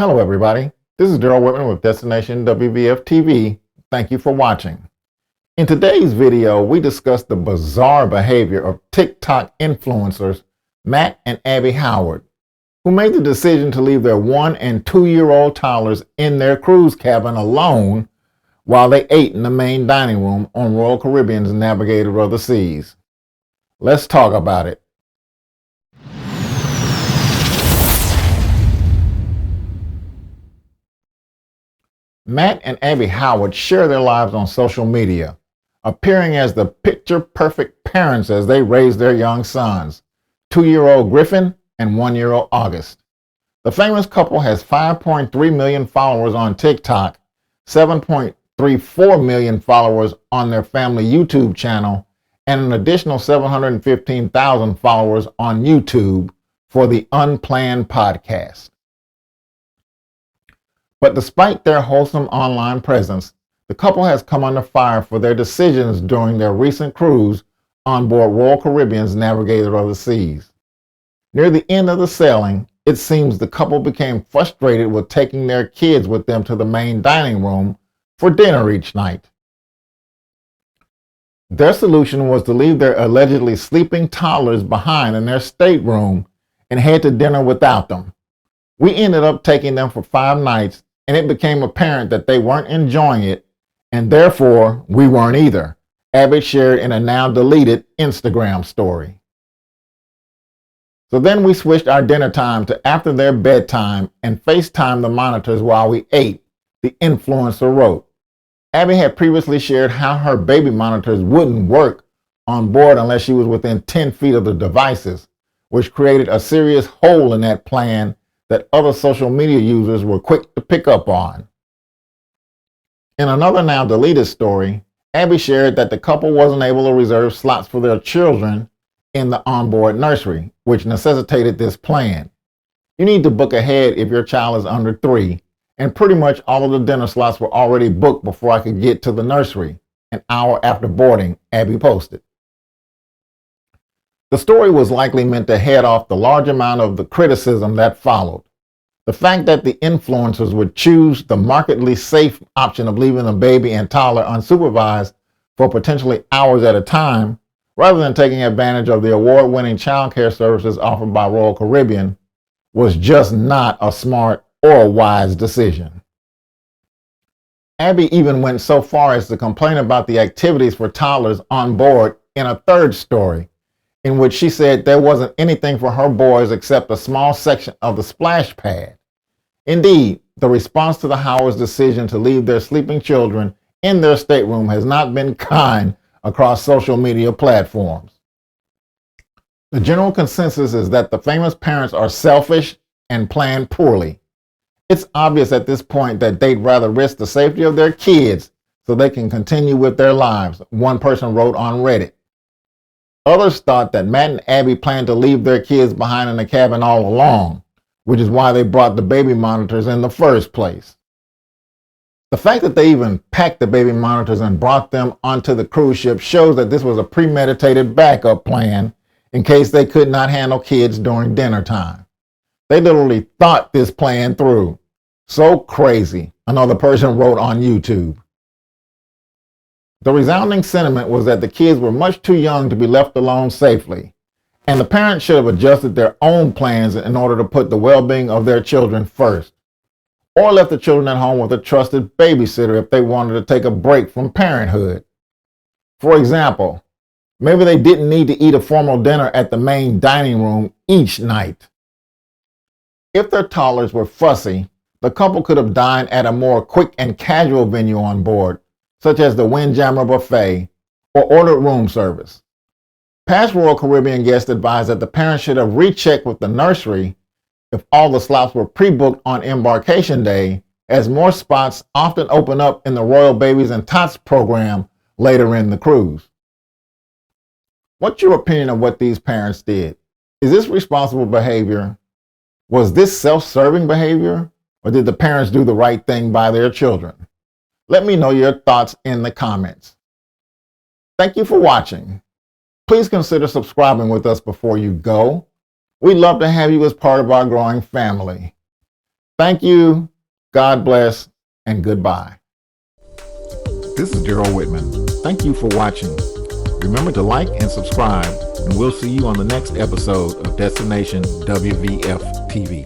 Hello everybody, this is Daryl Whitman with DestinationWVFTV. Thank you for watching. In today's video, we discuss the bizarre behavior of TikTok influencers Matt and Abby Howard, who made the decision to leave their 1- and 2-year-old toddlers in their cruise cabin alone while they ate in the main dining room on Royal Caribbean's Navigator of the Seas. Let's talk about it. Matt and Abby Howard share their lives on social media, appearing as the picture-perfect parents as they raise their young sons, 2-year-old Griffin and 1-year-old August. The famous couple has 5.3 million followers on TikTok, 7.34 million followers on their family YouTube channel, and an additional 715,000 followers on YouTube for the Unplanned podcast. But despite their wholesome online presence, the couple has come under fire for their decisions during their recent cruise on board Royal Caribbean's Navigator of the Seas. Near the end of the sailing, it seems the couple became frustrated with taking their kids with them to the main dining room for dinner each night. Their solution was to leave their allegedly sleeping toddlers behind in their stateroom and head to dinner without them. We ended up taking them for 5 nights, and it became apparent that they weren't enjoying it, and therefore we weren't either, Abby shared in a now deleted Instagram story. So then we switched our dinner time to after their bedtime and FaceTimed the monitors while we ate, the influencer wrote. Abby had previously shared how her baby monitors wouldn't work on board unless she was within 10 feet of the devices, which created a serious hole in that plan that other social media users were quick to pick up on. In another now deleted story, Abby shared that the couple wasn't able to reserve slots for their children in the onboard nursery, which necessitated this plan. You need to book ahead if your child is under 3, and pretty much all of the dinner slots were already booked before I could get to the nursery, an hour after boarding, Abby posted. The story was likely meant to head off the large amount of the criticism that followed. The fact that the influencers would choose the markedly safe option of leaving a baby and toddler unsupervised for potentially hours at a time, rather than taking advantage of the award-winning childcare services offered by Royal Caribbean, was just not a smart or a wise decision. Abby even went so far as to complain about the activities for toddlers on board in a third story, in which she said there wasn't anything for her boys except a small section of the splash pad. Indeed, the response to the Howards' decision to leave their sleeping children in their stateroom has not been kind across social media platforms. The general consensus is that the famous parents are selfish and plan poorly. It's obvious at this point that they'd rather risk the safety of their kids so they can continue with their lives, one person wrote on Reddit. Others thought that Matt and Abby planned to leave their kids behind in the cabin all along, which is why they brought the baby monitors in the first place. The fact that they even packed the baby monitors and brought them onto the cruise ship shows that this was a premeditated backup plan in case they could not handle kids during dinner time. They literally thought this plan through. So crazy, another person wrote on YouTube. The resounding sentiment was that the kids were much too young to be left alone safely, and the parents should have adjusted their own plans in order to put the well-being of their children first, or left the children at home with a trusted babysitter if they wanted to take a break from parenthood. For example, maybe they didn't need to eat a formal dinner at the main dining room each night. If their toddlers were fussy, the couple could have dined at a more quick and casual venue on board, such as the Windjammer Buffet, or ordered room service. Past Royal Caribbean guests advised that the parents should have rechecked with the nursery if all the slots were pre-booked on embarkation day, as more spots often open up in the Royal Babies and Tots program later in the cruise. What's your opinion of what these parents did? Is this responsible behavior? Was this self-serving behavior? Or did the parents do the right thing by their children? Let me know your thoughts in the comments. Thank you for watching. Please consider subscribing with us before you go. We'd love to have you as part of our growing family. Thank you, God bless, and goodbye. This is Gerald Whitman. Thank you for watching. Remember to like and subscribe, and we'll see you on the next episode of Destination WVF TV.